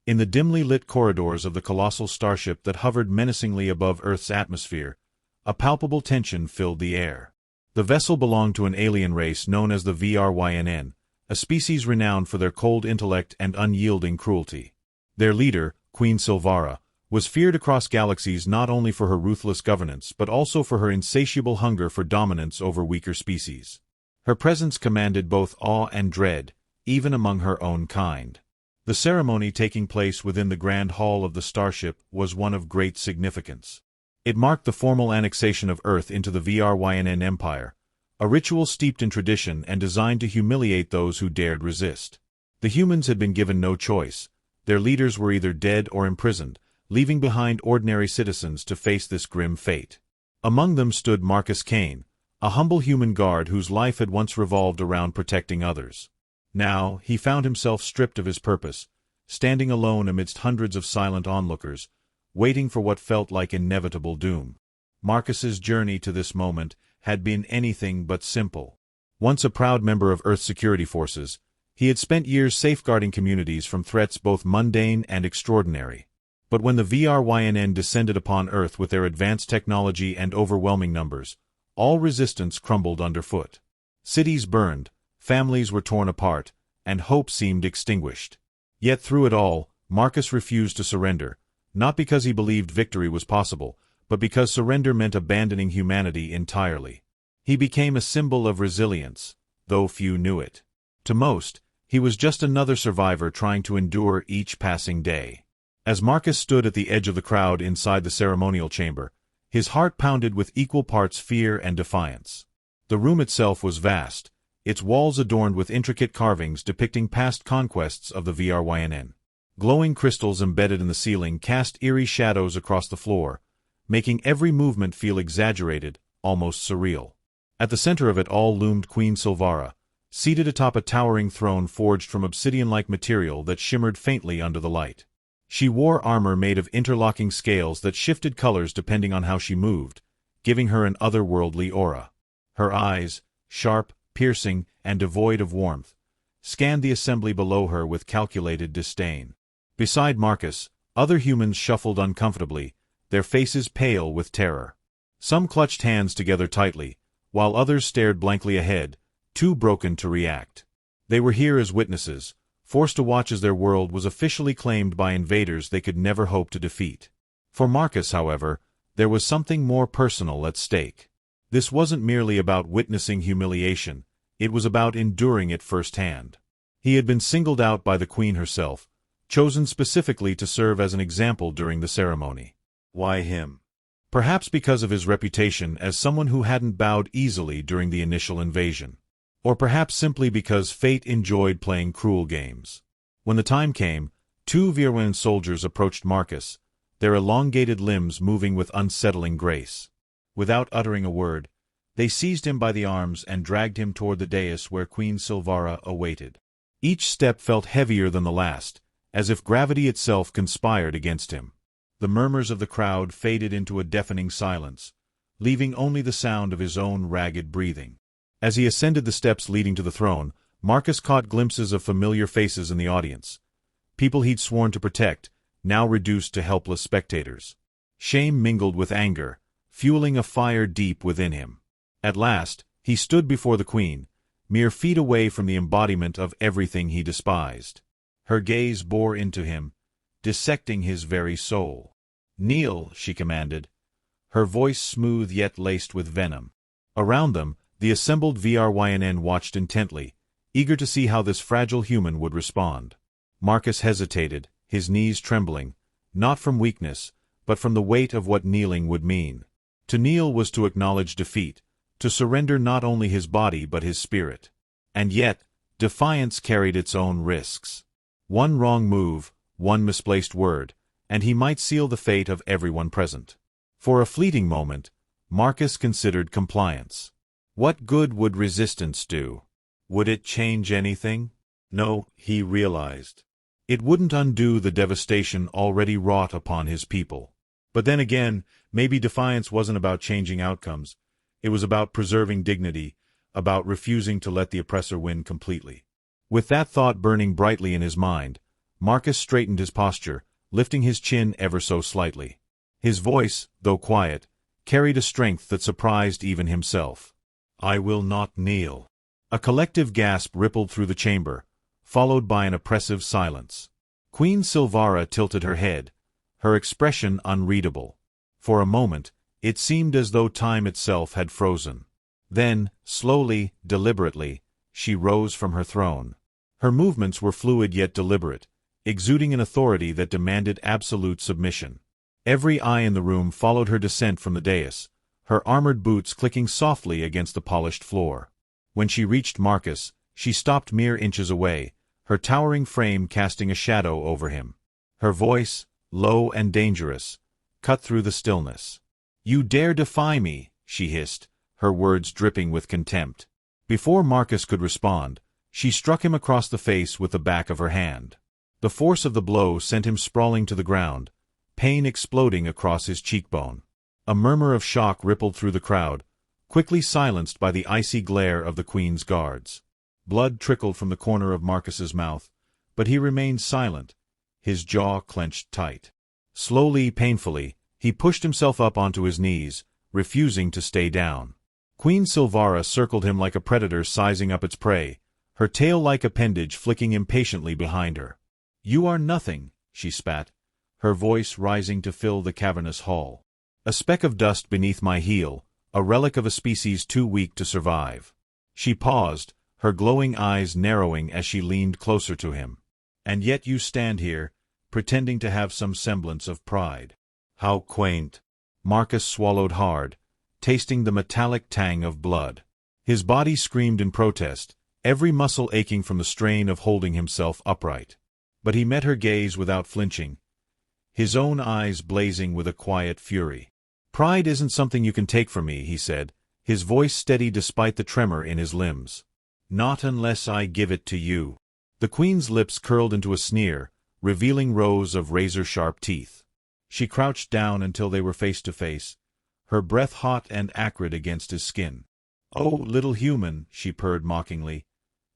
In the dimly lit corridors of the colossal starship that hovered menacingly above Earth's atmosphere, a palpable tension filled the air. The vessel belonged to an alien race known as the Vrynn, a species renowned for their cold intellect and unyielding cruelty. Their leader, Queen Silvara, was feared across galaxies not only for her ruthless governance but also for her insatiable hunger for dominance over weaker species. Her presence commanded both awe and dread, even among her own kind. The ceremony taking place within the grand hall of the starship was one of great significance. It marked the formal annexation of Earth into the Vrynn Empire, a ritual steeped in tradition and designed to humiliate those who dared resist. The humans had been given no choice. Their leaders were either dead or imprisoned, leaving behind ordinary citizens to face this grim fate. Among them stood Cain, a humble human guard whose life had once revolved around protecting others. Now, he found himself stripped of his purpose, standing alone amidst hundreds of silent onlookers, waiting for what felt like inevitable doom. Marcus's journey to this moment had been anything but simple. Once a proud member of Earth's security forces, he had spent years safeguarding communities from threats both mundane and extraordinary. But when the Vrynn descended upon Earth with their advanced technology and overwhelming numbers, all resistance crumbled underfoot. Cities burned, families were torn apart, and hope seemed extinguished. Yet through it all, Marcus refused to surrender, not because he believed victory was possible, but because surrender meant abandoning humanity entirely. He became a symbol of resilience, though few knew it. To most, he was just another survivor trying to endure each passing day. As Marcus stood at the edge of the crowd inside the ceremonial chamber, his heart pounded with equal parts fear and defiance. The room itself was vast, its walls adorned with intricate carvings depicting past conquests of the Vrynn. Glowing crystals embedded in the ceiling cast eerie shadows across the floor, making every movement feel exaggerated, almost surreal. At the center of it all loomed Queen Silvara, seated atop a towering throne forged from obsidian-like material that shimmered faintly under the light. She wore armor made of interlocking scales that shifted colors depending on how she moved, giving her an otherworldly aura. Her eyes, sharp, piercing, and devoid of warmth, scanned the assembly below her with calculated disdain. Beside Marcus, other humans shuffled uncomfortably, their faces pale with terror. Some clutched hands together tightly, while others stared blankly ahead, too broken to react. They were here as witnesses, forced to watch as their world was officially claimed by invaders they could never hope to defeat. For Marcus, however, there was something more personal at stake. This wasn't merely about witnessing humiliation, it was about enduring it firsthand. He had been singled out by the Queen herself, chosen specifically to serve as an example during the ceremony. Why him? Perhaps because of his reputation as someone who hadn't bowed easily during the initial invasion. Or perhaps simply because fate enjoyed playing cruel games. When the time came, two Vrynn soldiers approached Marcus, their elongated limbs moving with unsettling grace. Without uttering a word, they seized him by the arms and dragged him toward the dais where Queen Silvara awaited. Each step felt heavier than the last, as if gravity itself conspired against him. The murmurs of the crowd faded into a deafening silence, leaving only the sound of his own ragged breathing. As he ascended the steps leading to the throne, Marcus caught glimpses of familiar faces in the audience. People he'd sworn to protect, now reduced to helpless spectators. Shame mingled with anger, fueling a fire deep within him. At last, he stood before the Queen, mere feet away from the embodiment of everything he despised. Her gaze bore into him, dissecting his very soul. "Kneel," she commanded, her voice smooth yet laced with venom. Around them, the assembled Vrynn watched intently, eager to see how this fragile human would respond. Marcus hesitated, his knees trembling, not from weakness, but from the weight of what kneeling would mean. To kneel was to acknowledge defeat, to surrender not only his body but his spirit. And yet, defiance carried its own risks. One wrong move, one misplaced word, and he might seal the fate of everyone present. For a fleeting moment, Marcus considered compliance. What good would resistance do? Would it change anything? No, he realized. It wouldn't undo the devastation already wrought upon his people. But then again, maybe defiance wasn't about changing outcomes. It was about preserving dignity, about refusing to let the oppressor win completely. With that thought burning brightly in his mind, Marcus straightened his posture, lifting his chin ever so slightly. His voice, though quiet, carried a strength that surprised even himself. "I will not kneel." A collective gasp rippled through the chamber, followed by an oppressive silence. Queen Silvara tilted her head, her expression unreadable. For a moment, it seemed as though time itself had frozen. Then, slowly, deliberately, she rose from her throne. Her movements were fluid yet deliberate, exuding an authority that demanded absolute submission. Every eye in the room followed her descent from the dais, her armored boots clicking softly against the polished floor. When she reached Marcus, she stopped mere inches away, her towering frame casting a shadow over him. Her voice, low and dangerous, cut through the stillness. "You dare defy me," she hissed, her words dripping with contempt. Before Marcus could respond, she struck him across the face with the back of her hand. The force of the blow sent him sprawling to the ground, pain exploding across his cheekbone. A murmur of shock rippled through the crowd, quickly silenced by the icy glare of the Queen's guards. Blood trickled from the corner of Marcus's mouth, but he remained silent, his jaw clenched tight. Slowly, painfully, he pushed himself up onto his knees, refusing to stay down. Queen Silvara circled him like a predator sizing up its prey, her tail-like appendage flicking impatiently behind her. "You are nothing," she spat, her voice rising to fill the cavernous hall. "A speck of dust beneath my heel, a relic of a species too weak to survive." She paused, her glowing eyes narrowing as she leaned closer to him. "And yet you stand here, pretending to have some semblance of pride. How quaint." Marcus swallowed hard, tasting the metallic tang of blood. His body screamed in protest, every muscle aching from the strain of holding himself upright. But he met her gaze without flinching, his own eyes blazing with a quiet fury. "Pride isn't something you can take from me," he said, his voice steady despite the tremor in his limbs. "Not unless I give it to you." The Queen's lips curled into a sneer, revealing rows of razor-sharp teeth. She crouched down until they were face to face, her breath hot and acrid against his skin. "Oh, little human," she purred mockingly,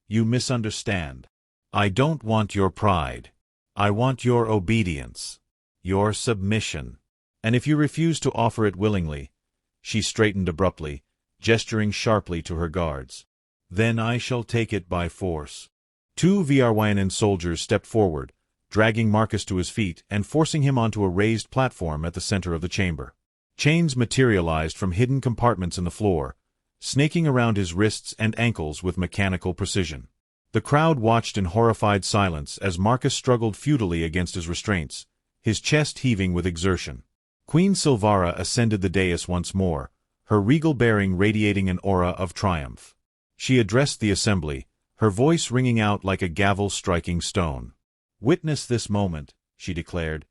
"you misunderstand. I don't want your pride. I want your obedience, your submission. And if you refuse to offer it willingly," she straightened abruptly, gesturing sharply to her guards, "then I shall take it by force." Two Vryn soldiers stepped forward, dragging Marcus to his feet and forcing him onto a raised platform at the center of the chamber. Chains materialized from hidden compartments in the floor, snaking around his wrists and ankles with mechanical precision. The crowd watched in horrified silence as Marcus struggled futilely against his restraints, his chest heaving with exertion. Queen Silvara ascended the dais once more, her regal bearing radiating an aura of triumph. She addressed the assembly, her voice ringing out like a gavel striking stone. "Witness this moment," she declared,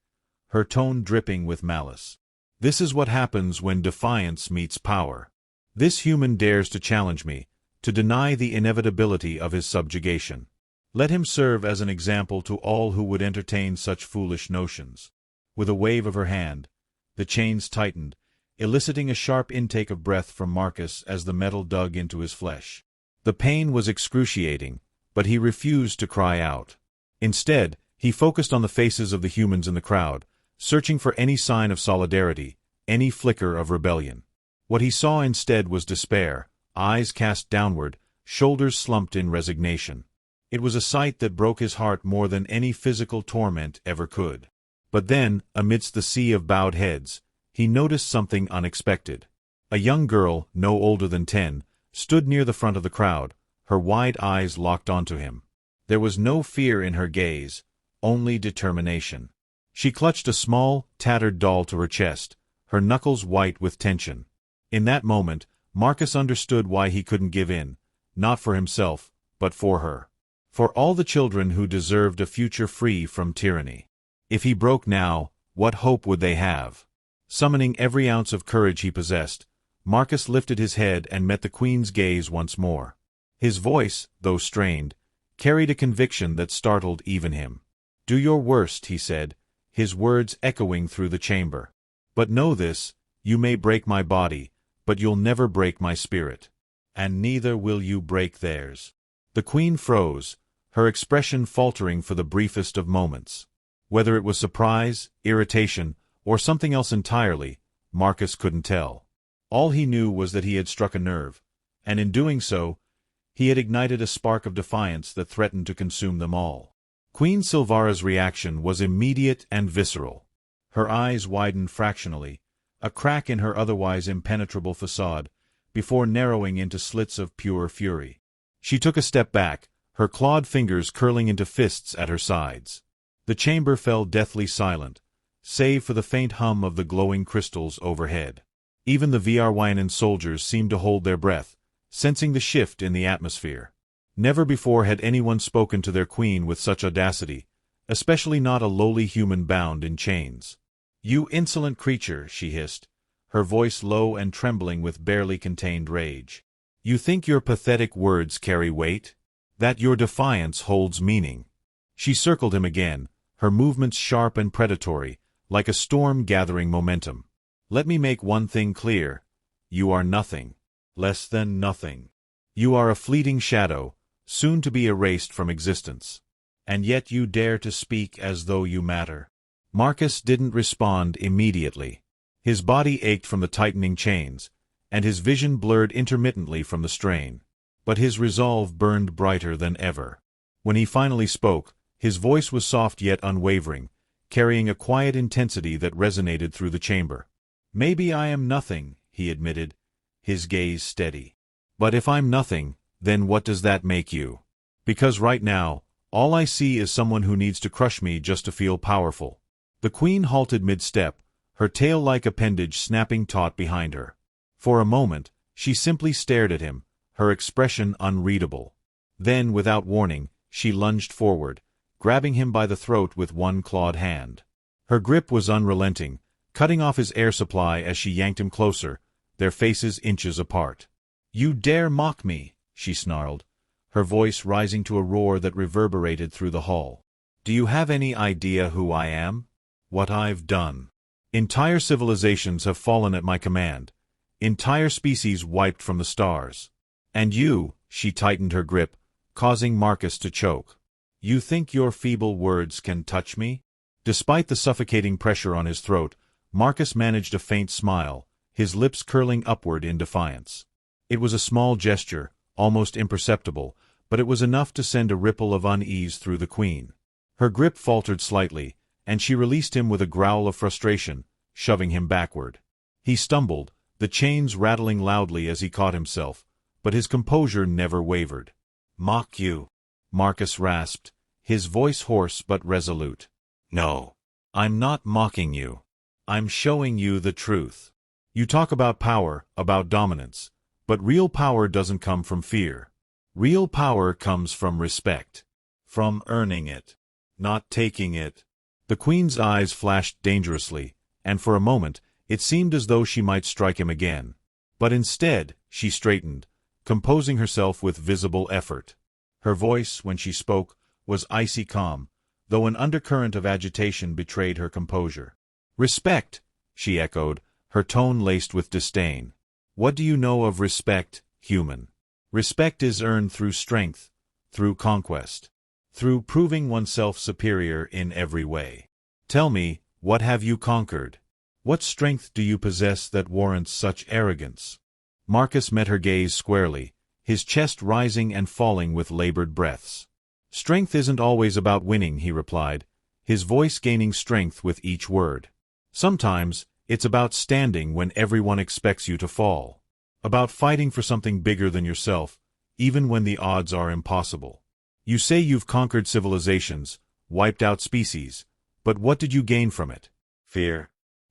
her tone dripping with malice. "This is what happens when defiance meets power. This human dares to challenge me, to deny the inevitability of his subjugation. Let him serve as an example to all who would entertain such foolish notions." With a wave of her hand, the chains tightened, eliciting a sharp intake of breath from Marcus as the metal dug into his flesh. The pain was excruciating, but he refused to cry out. Instead, he focused on the faces of the humans in the crowd, searching for any sign of solidarity, any flicker of rebellion. What he saw instead was despair, eyes cast downward, shoulders slumped in resignation. It was a sight that broke his heart more than any physical torment ever could. But then, amidst the sea of bowed heads, he noticed something unexpected. A young girl, no older than 10, stood near the front of the crowd, her wide eyes locked onto him. There was no fear in her gaze, only determination. She clutched a small, tattered doll to her chest, her knuckles white with tension. In that moment, Marcus understood why he couldn't give in, not for himself, but for her. For all the children who deserved a future free from tyranny. If he broke now, what hope would they have? Summoning every ounce of courage he possessed, Marcus lifted his head and met the Queen's gaze once more. His voice, though strained, carried a conviction that startled even him. "Do your worst," he said, his words echoing through the chamber. "But know this, you may break my body, but you'll never break my spirit. And neither will you break theirs." The Queen froze, her expression faltering for the briefest of moments. Whether it was surprise, irritation, or something else entirely, Marcus couldn't tell. All he knew was that he had struck a nerve, and in doing so, he had ignited a spark of defiance that threatened to consume them all. Queen Silvara's reaction was immediate and visceral. Her eyes widened fractionally, a crack in her otherwise impenetrable facade, before narrowing into slits of pure fury. She took a step back, her clawed fingers curling into fists at her sides. The chamber fell deathly silent, save for the faint hum of the glowing crystals overhead. Even the Vryn soldiers seemed to hold their breath, sensing the shift in the atmosphere. Never before had anyone spoken to their queen with such audacity, especially not a lowly human bound in chains. "You insolent creature," she hissed, her voice low and trembling with barely contained rage. "You think your pathetic words carry weight? That your defiance holds meaning?" She circled him again, her movements sharp and predatory, like a storm gathering momentum. "Let me make one thing clear. You are nothing. Less than nothing. You are a fleeting shadow, soon to be erased from existence. And yet you dare to speak as though you matter." Marcus didn't respond immediately. His body ached from the tightening chains, and his vision blurred intermittently from the strain. But his resolve burned brighter than ever. When he finally spoke, his voice was soft yet unwavering, carrying a quiet intensity that resonated through the chamber. "Maybe I am nothing," he admitted, his gaze steady. "But if I'm nothing, then what does that make you? Because right now, all I see is someone who needs to crush me just to feel powerful." The queen halted mid-step, her tail-like appendage snapping taut behind her. For a moment, she simply stared at him, her expression unreadable. Then, without warning, she lunged forward, grabbing him by the throat with one clawed hand. Her grip was unrelenting, cutting off his air supply as she yanked him closer, their faces inches apart. "You dare mock me," she snarled, her voice rising to a roar that reverberated through the hall. "Do you have any idea who I am? What I've done? Entire civilizations have fallen at my command, entire species wiped from the stars. And you," she tightened her grip, causing Marcus to choke. "You think your feeble words can touch me?" Despite the suffocating pressure on his throat, Marcus managed a faint smile, his lips curling upward in defiance. It was a small gesture, almost imperceptible, but it was enough to send a ripple of unease through the queen. Her grip faltered slightly, and she released him with a growl of frustration, shoving him backward. He stumbled, the chains rattling loudly as he caught himself, but his composure never wavered. "Mock you?" Marcus rasped, his voice hoarse but resolute. "No. I'm not mocking you. I'm showing you the truth. You talk about power, about dominance, but real power doesn't come from fear. Real power comes from respect. From earning it, not taking it." The queen's eyes flashed dangerously, and for a moment, it seemed as though she might strike him again. But instead, she straightened, composing herself with visible effort. Her voice, when she spoke, was icy calm, though an undercurrent of agitation betrayed her composure. "Respect," she echoed, her tone laced with disdain. "What do you know of respect, human? Respect is earned through strength, through conquest, through proving oneself superior in every way. Tell me, what have you conquered? What strength do you possess that warrants such arrogance?" Marcus met her gaze squarely, his chest rising and falling with labored breaths. "Strength isn't always about winning," he replied, his voice gaining strength with each word. "Sometimes, it's about standing when everyone expects you to fall. About fighting for something bigger than yourself, even when the odds are impossible. You say you've conquered civilizations, wiped out species, but what did you gain from it? Fear?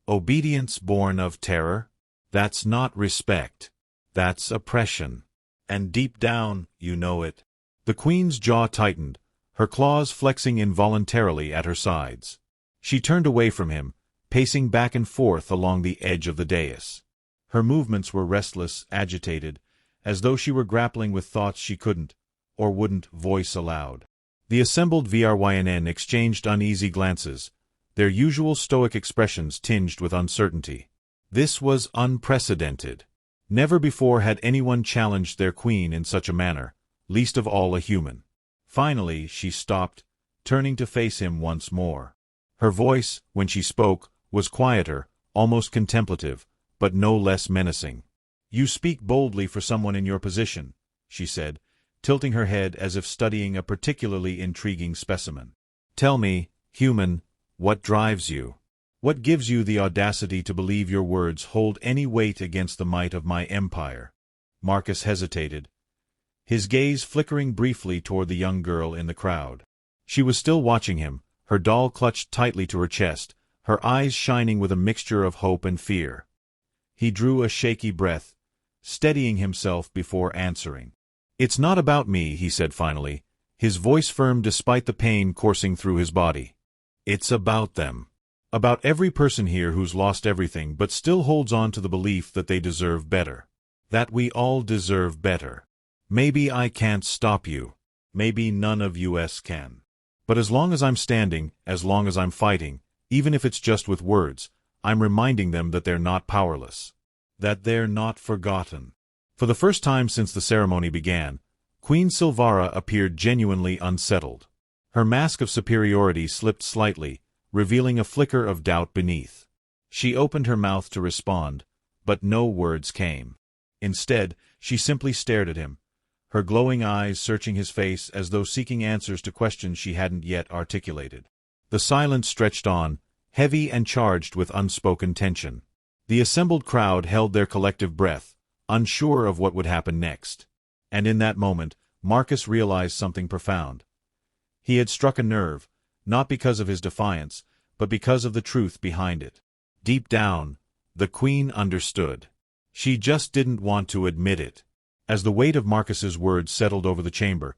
Obedience born of terror? That's not respect. That's oppression. And deep down, you know it." The queen's jaw tightened, her claws flexing involuntarily at her sides. She turned away from him, pacing back and forth along the edge of the dais. Her movements were restless, agitated, as though she were grappling with thoughts she couldn't, or wouldn't, voice aloud. The assembled Vryn exchanged uneasy glances, their usual stoic expressions tinged with uncertainty. This was unprecedented. Never before had anyone challenged their queen in such a manner, least of all a human. Finally, she stopped, turning to face him once more. Her voice, when she spoke, was quieter, almost contemplative, but no less menacing. "You speak boldly for someone in your position," she said, tilting her head as if studying a particularly intriguing specimen. "Tell me, human, what drives you? What gives you the audacity to believe your words hold any weight against the might of my empire?" Marcus hesitated, his gaze flickering briefly toward the young girl in the crowd. She was still watching him, her doll clutched tightly to her chest, her eyes shining with a mixture of hope and fear. He drew a shaky breath, steadying himself before answering. "It's not about me," he said finally, his voice firm despite the pain coursing through his body. "It's about them. About every person here who's lost everything but still holds on to the belief that they deserve better. That we all deserve better. Maybe I can't stop you. Maybe none of us can. But as long as I'm standing, as long as I'm fighting, even if it's just with words, I'm reminding them that they're not powerless. That they're not forgotten." For the first time since the ceremony began, Queen Silvara appeared genuinely unsettled. Her mask of superiority slipped slightly, revealing a flicker of doubt beneath. She opened her mouth to respond, but no words came. Instead, she simply stared at him, her glowing eyes searching his face as though seeking answers to questions she hadn't yet articulated. The silence stretched on, heavy and charged with unspoken tension. The assembled crowd held their collective breath, unsure of what would happen next. And in that moment, Marcus realized something profound. He had struck a nerve, not because of his defiance, but because of the truth behind it. Deep down, the Queen understood. She just didn't want to admit it. As the weight of Marcus's words settled over the chamber,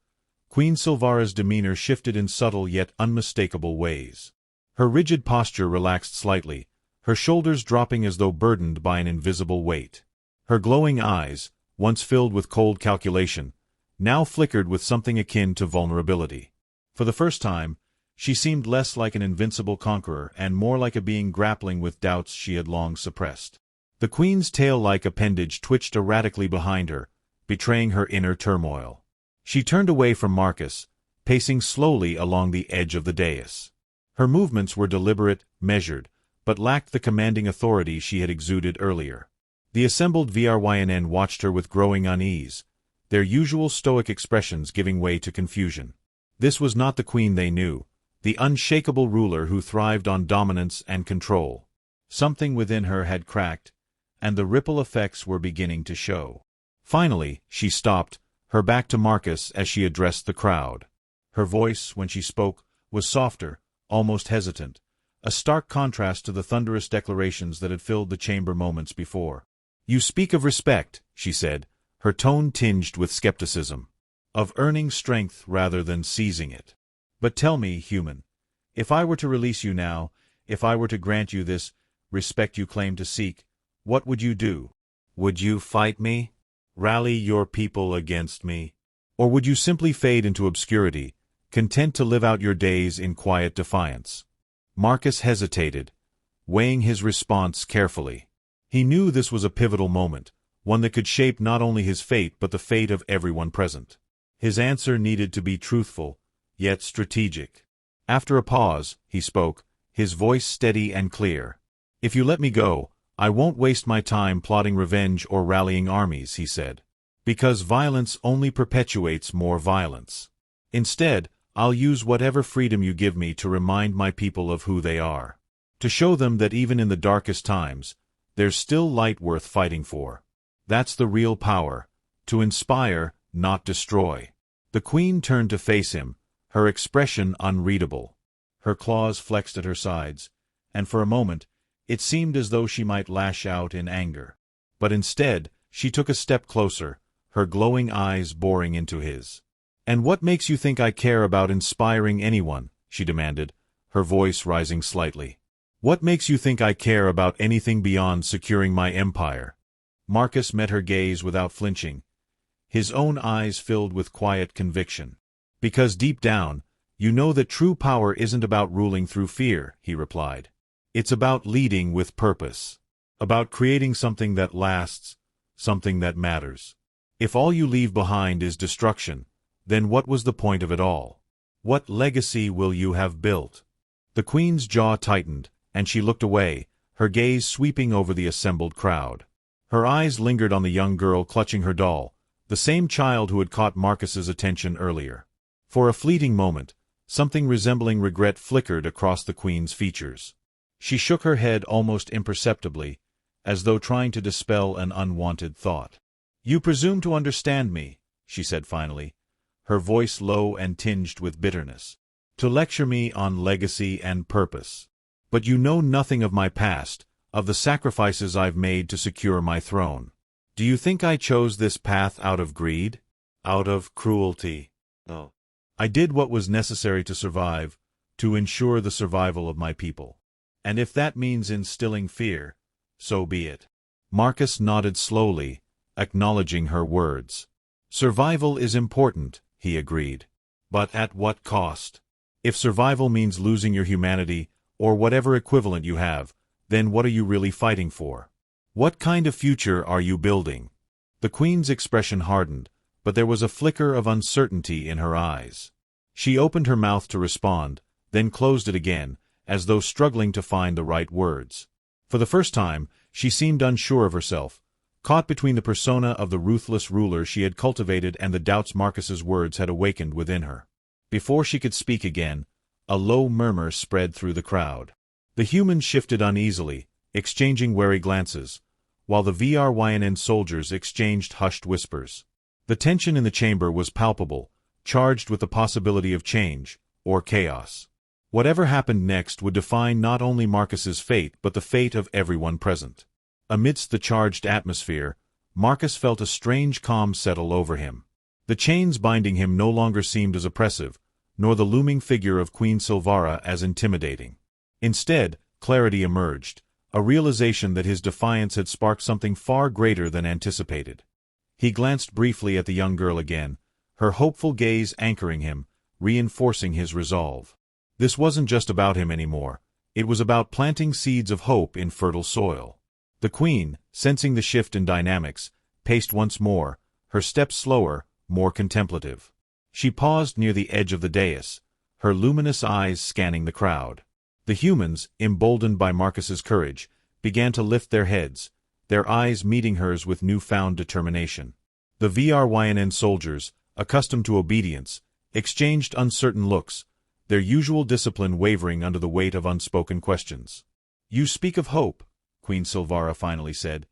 Queen Silvara's demeanor shifted in subtle yet unmistakable ways. Her rigid posture relaxed slightly, her shoulders dropping as though burdened by an invisible weight. Her glowing eyes, once filled with cold calculation, now flickered with something akin to vulnerability. For the first time, she seemed less like an invincible conqueror and more like a being grappling with doubts she had long suppressed. The Queen's tail-like appendage twitched erratically behind her, betraying her inner turmoil. She turned away from Marcus, pacing slowly along the edge of the dais. Her movements were deliberate, measured, but lacked the commanding authority she had exuded earlier. The assembled Vrynn watched her with growing unease, their usual stoic expressions giving way to confusion. This was not the Queen they knew, the unshakable ruler who thrived on dominance and control. Something within her had cracked, and the ripple effects were beginning to show. Finally, she stopped, her back to Marcus as she addressed the crowd. Her voice, when she spoke, was softer, almost hesitant, a stark contrast to the thunderous declarations that had filled the chamber moments before. "You speak of respect," she said, her tone tinged with skepticism. "Of earning strength rather than seizing it. But tell me, human, if I were to release you now, if I were to grant you this respect you claim to seek, what would you do? Would you fight me? Rally your people against me? Or would you simply fade into obscurity, content to live out your days in quiet defiance?" Marcus hesitated, weighing his response carefully. He knew this was a pivotal moment, one that could shape not only his fate but the fate of everyone present. His answer needed to be truthful, yet strategic. After a pause, he spoke, his voice steady and clear. "If you let me go, I won't waste my time plotting revenge or rallying armies," he said. "Because violence only perpetuates more violence. Instead, I'll use whatever freedom you give me to remind my people of who they are. To show them that even in the darkest times, there's still light worth fighting for. That's the real power, to inspire, not destroy." The Queen turned to face him, her expression unreadable. Her claws flexed at her sides, and for a moment, it seemed as though she might lash out in anger. But instead, she took a step closer, her glowing eyes boring into his. "And what makes you think I care about inspiring anyone?" she demanded, her voice rising slightly. "What makes you think I care about anything beyond securing my empire?" Marcus met her gaze without flinching, his own eyes filled with quiet conviction. "Because deep down, you know that true power isn't about ruling through fear," he replied. "It's about leading with purpose. About creating something that lasts, something that matters. If all you leave behind is destruction, Then what was the point of it all? What legacy will you have built? The queen's jaw tightened, and she looked away, her gaze sweeping over the assembled crowd. Her eyes lingered on the young girl clutching her doll, the same child who had caught Marcus's attention earlier. For a fleeting moment, something resembling regret flickered across the queen's features. She shook her head almost imperceptibly, as though trying to dispel an unwanted thought. "You presume to understand me," she said finally, her voice low and tinged with bitterness. "To lecture me on legacy and purpose. But you know nothing of my past, of the sacrifices I've made to secure my throne. Do you think I chose this path out of greed? Out of cruelty? No. I did what was necessary to survive, to ensure the survival of my people. And if that means instilling fear, so be it." Marcus nodded slowly, acknowledging her words. "Survival is important," he agreed. "But at what cost? If survival means losing your humanity, or whatever equivalent you have, then what are you really fighting for? What kind of future are you building?" The queen's expression hardened, but there was a flicker of uncertainty in her eyes. She opened her mouth to respond, then closed it again, as though struggling to find the right words. For the first time, she seemed unsure of herself, caught between the persona of the ruthless ruler she had cultivated and the doubts Marcus's words had awakened within her. Before she could speak again, a low murmur spread through the crowd. The humans shifted uneasily, exchanging wary glances, while the Vrynn soldiers exchanged hushed whispers. The tension in the chamber was palpable, charged with the possibility of change, or chaos. Whatever happened next would define not only Marcus's fate but the fate of everyone present. Amidst the charged atmosphere, Marcus felt a strange calm settle over him. The chains binding him no longer seemed as oppressive, nor the looming figure of Queen Silvara as intimidating. Instead, clarity emerged, a realization that his defiance had sparked something far greater than anticipated. He glanced briefly at the young girl again, her hopeful gaze anchoring him, reinforcing his resolve. This wasn't just about him anymore. It was about planting seeds of hope in fertile soil. The queen, sensing the shift in dynamics, paced once more, her steps slower, more contemplative. She paused near the edge of the dais, her luminous eyes scanning the crowd. The humans, emboldened by Marcus's courage, began to lift their heads, their eyes meeting hers with newfound determination. The Vrynn soldiers, accustomed to obedience, exchanged uncertain looks, their usual discipline wavering under the weight of unspoken questions. "You speak of hope," Queen Silvara finally said,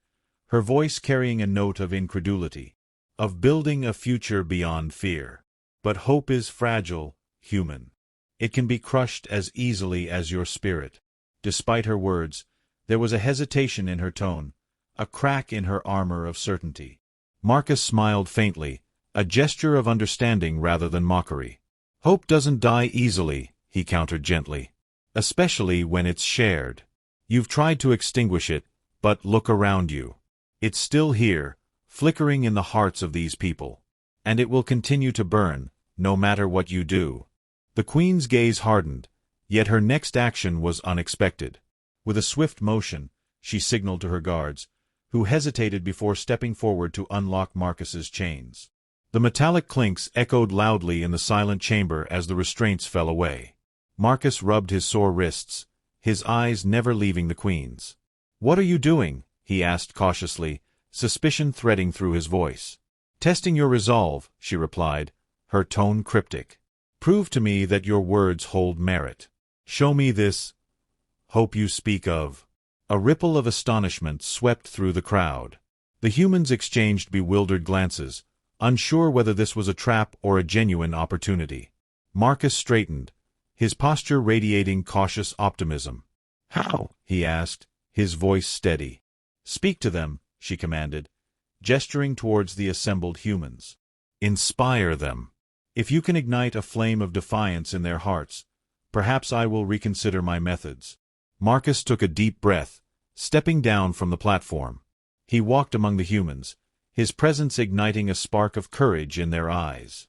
her voice carrying a note of incredulity. "Of building a future beyond fear. But hope is fragile, human. It can be crushed as easily as your spirit." Despite her words, there was a hesitation in her tone, a crack in her armor of certainty. Marcus smiled faintly, a gesture of understanding rather than mockery. "Hope doesn't die easily," he countered gently. "Especially when it's shared. You've tried to extinguish it, but look around you. It's still here, flickering in the hearts of these people. And it will continue to burn, no matter what you do." The queen's gaze hardened, yet her next action was unexpected. With a swift motion, she signaled to her guards, who hesitated before stepping forward to unlock Marcus's chains. The metallic clinks echoed loudly in the silent chamber as the restraints fell away. Marcus rubbed his sore wrists, his eyes never leaving the queen's. "What are you doing?" he asked cautiously, suspicion threading through his voice. "Testing your resolve," she replied, her tone cryptic. "Prove to me that your words hold merit. Show me this hope you speak of." A ripple of astonishment swept through the crowd. The humans exchanged bewildered glances, unsure whether this was a trap or a genuine opportunity. Marcus straightened, his posture radiating cautious optimism. "How?" he asked, his voice steady. "Speak to them," she commanded, gesturing towards the assembled humans. "Inspire them. If you can ignite a flame of defiance in their hearts, perhaps I will reconsider my methods." Marcus took a deep breath, stepping down from the platform. He walked among the humans, his presence igniting a spark of courage in their eyes.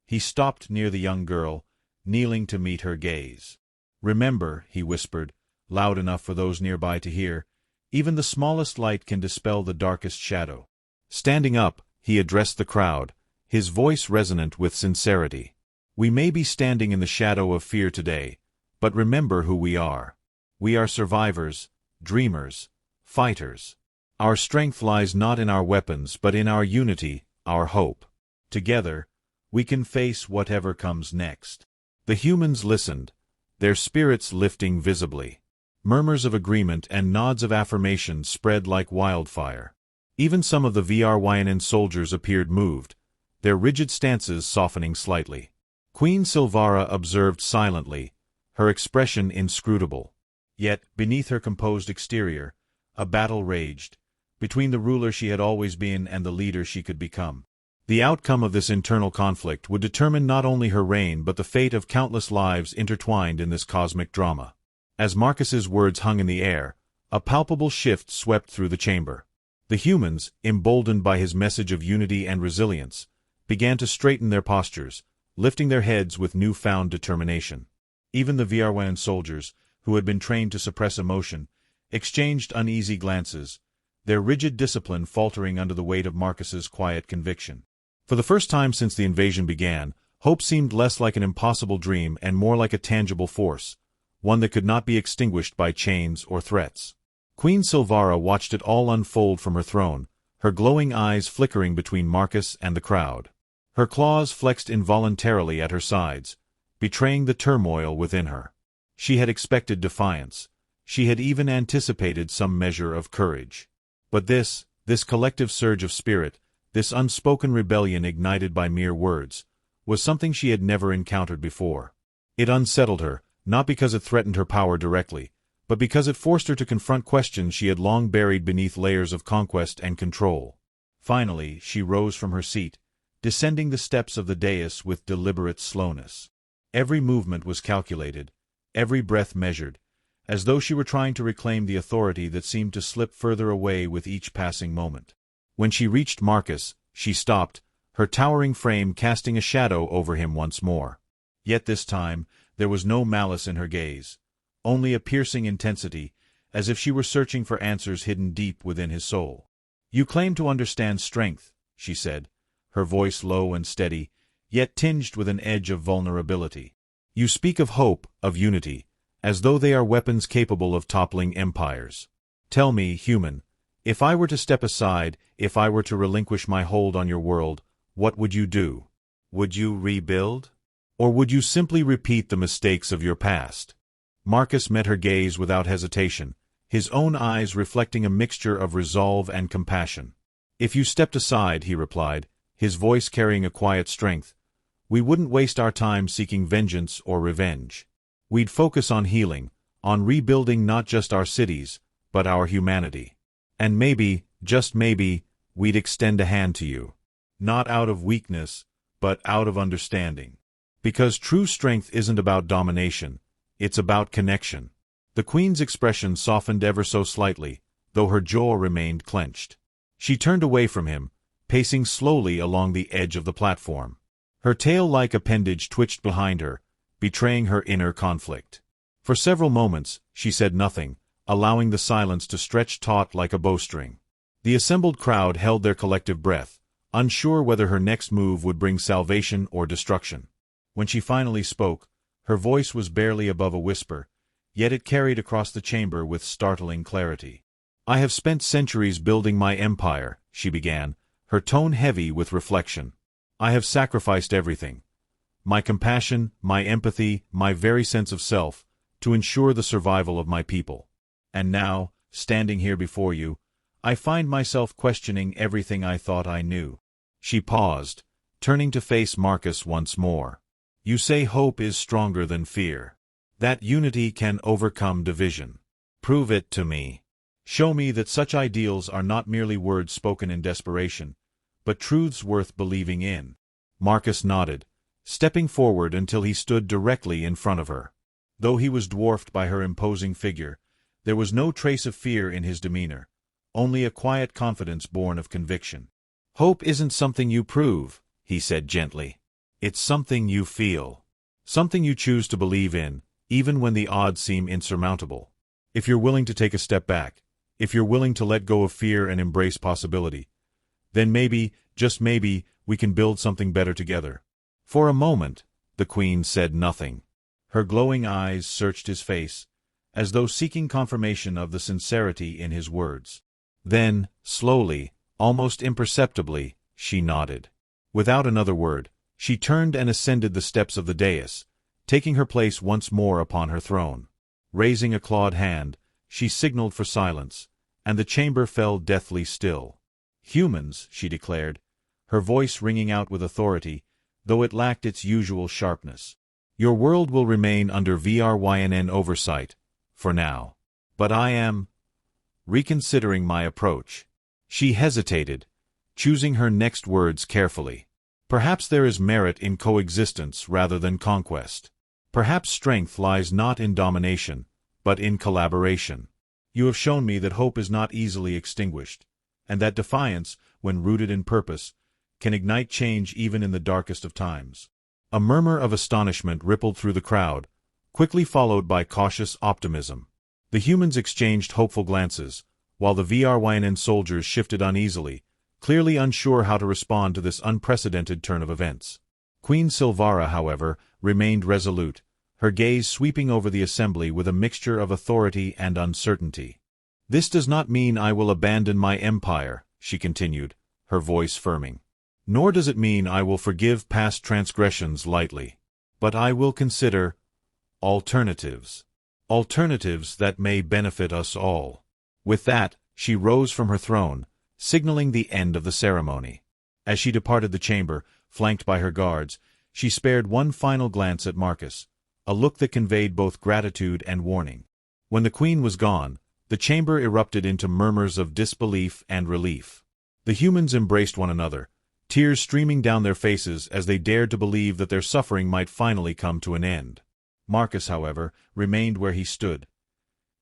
He stopped near the young girl, kneeling to meet her gaze. "Remember," he whispered, loud enough for those nearby to hear, "even the smallest light can dispel the darkest shadow." Standing up, he addressed the crowd, his voice resonant with sincerity. "We may be standing in the shadow of fear today, but remember who we are. We are survivors, dreamers, fighters. Our strength lies not in our weapons but in our unity, our hope. Together, we can face whatever comes next." The humans listened, their spirits lifting visibly. Murmurs of agreement and nods of affirmation spread like wildfire. Even some of the VRYNN soldiers appeared moved, their rigid stances softening slightly. Queen Silvara observed silently, her expression inscrutable. Yet, beneath her composed exterior, a battle raged, between the ruler she had always been and the leader she could become. The outcome of this internal conflict would determine not only her reign but the fate of countless lives intertwined in this cosmic drama. As Marcus's words hung in the air, a palpable shift swept through the chamber. The humans, emboldened by his message of unity and resilience, began to straighten their postures, lifting their heads with newfound determination. Even the VRYN soldiers, who had been trained to suppress emotion, exchanged uneasy glances, their rigid discipline faltering under the weight of Marcus's quiet conviction. For the first time since the invasion began, hope seemed less like an impossible dream and more like a tangible force, one that could not be extinguished by chains or threats. Queen Silvara watched it all unfold from her throne, her glowing eyes flickering between Marcus and the crowd. Her claws flexed involuntarily at her sides, betraying the turmoil within her. She had expected defiance. She had even anticipated some measure of courage. But this collective surge of spirit, this unspoken rebellion ignited by mere words, was something she had never encountered before. It unsettled her, not because it threatened her power directly, but because it forced her to confront questions she had long buried beneath layers of conquest and control. Finally, she rose from her seat, descending the steps of the dais with deliberate slowness. Every movement was calculated, every breath measured, as though she were trying to reclaim the authority that seemed to slip further away with each passing moment. When she reached Marcus, she stopped, her towering frame casting a shadow over him once more. Yet this time, there was no malice in her gaze, only a piercing intensity, as if she were searching for answers hidden deep within his soul. "You claim to understand strength," she said, her voice low and steady, yet tinged with an edge of vulnerability. "You speak of hope, of unity, as though they are weapons capable of toppling empires. Tell me, human, if I were to step aside, if I were to relinquish my hold on your world, what would you do? Would you rebuild? Or would you simply repeat the mistakes of your past?" Marcus met her gaze without hesitation, his own eyes reflecting a mixture of resolve and compassion. "If you stepped aside," he replied, his voice carrying a quiet strength, "we wouldn't waste our time seeking vengeance or revenge. We'd focus on healing, on rebuilding not just our cities, but our humanity. And maybe, just maybe, we'd extend a hand to you. Not out of weakness, but out of understanding. Because true strength isn't about domination, it's about connection." The Queen's expression softened ever so slightly, though her jaw remained clenched. She turned away from him, pacing slowly along the edge of the platform. Her tail-like appendage twitched behind her, betraying her inner conflict. For several moments, she said nothing, allowing the silence to stretch taut like a bowstring. The assembled crowd held their collective breath, unsure whether her next move would bring salvation or destruction. When she finally spoke, her voice was barely above a whisper, yet it carried across the chamber with startling clarity. "I have spent centuries building my empire," she began, her tone heavy with reflection. "I have sacrificed everything. My compassion, my empathy, my very sense of self, to ensure the survival of my people. And now, standing here before you, I find myself questioning everything I thought I knew." She paused, turning to face Marcus once more. "You say hope is stronger than fear. That unity can overcome division. Prove it to me. Show me that such ideals are not merely words spoken in desperation, but truths worth believing in." Marcus nodded, stepping forward until he stood directly in front of her. Though he was dwarfed by her imposing figure, there was no trace of fear in his demeanor, only a quiet confidence born of conviction. "Hope isn't something you prove," he said gently. "It's something you feel. Something you choose to believe in, even when the odds seem insurmountable. If you're willing to take a step back, if you're willing to let go of fear and embrace possibility, then maybe, just maybe, we can build something better together." For a moment, the queen said nothing. Her glowing eyes searched his face, as though seeking confirmation of the sincerity in his words. Then, slowly, almost imperceptibly, she nodded. Without another word, she turned and ascended the steps of the dais, taking her place once more upon her throne. Raising a clawed hand, she signaled for silence, and the chamber fell deathly still. "Humans," she declared, her voice ringing out with authority, though it lacked its usual sharpness. "Your world will remain under VRYNN oversight, for now. But I am reconsidering my approach." She hesitated, choosing her next words carefully. "Perhaps there is merit in coexistence rather than conquest. Perhaps strength lies not in domination, but in collaboration. You have shown me that hope is not easily extinguished, and that defiance, when rooted in purpose, can ignite change even in the darkest of times." A murmur of astonishment rippled through the crowd, quickly followed by cautious optimism. The humans exchanged hopeful glances, while the VRYNN soldiers shifted uneasily, clearly unsure how to respond to this unprecedented turn of events. Queen Silvara, however, remained resolute, her gaze sweeping over the assembly with a mixture of authority and uncertainty. "This does not mean I will abandon my empire," she continued, her voice firming. "Nor does it mean I will forgive past transgressions lightly. But I will consider alternatives. Alternatives that may benefit us all." With that, she rose from her throne, signaling the end of the ceremony. As she departed the chamber, flanked by her guards, she spared one final glance at Marcus, a look that conveyed both gratitude and warning. When the queen was gone, the chamber erupted into murmurs of disbelief and relief. The humans embraced one another, tears streaming down their faces as they dared to believe that their suffering might finally come to an end. Marcus, however, remained where he stood,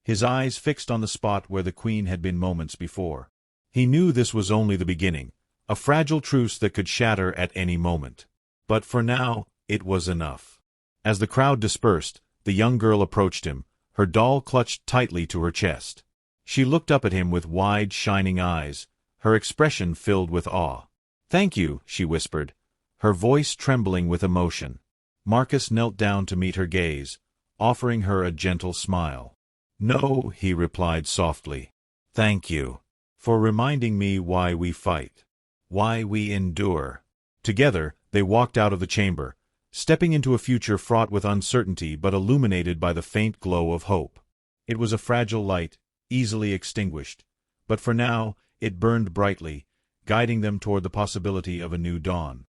his eyes fixed on the spot where the queen had been moments before. He knew this was only the beginning, a fragile truce that could shatter at any moment. But for now, it was enough. As the crowd dispersed, the young girl approached him, her doll clutched tightly to her chest. She looked up at him with wide, shining eyes, her expression filled with awe. "Thank you," she whispered, her voice trembling with emotion. Marcus knelt down to meet her gaze, offering her a gentle smile. "No," he replied softly. "Thank you for reminding me why we fight, why we endure." Together, they walked out of the chamber, stepping into a future fraught with uncertainty but illuminated by the faint glow of hope. It was a fragile light, easily extinguished, but for now it burned brightly, guiding them toward the possibility of a new dawn.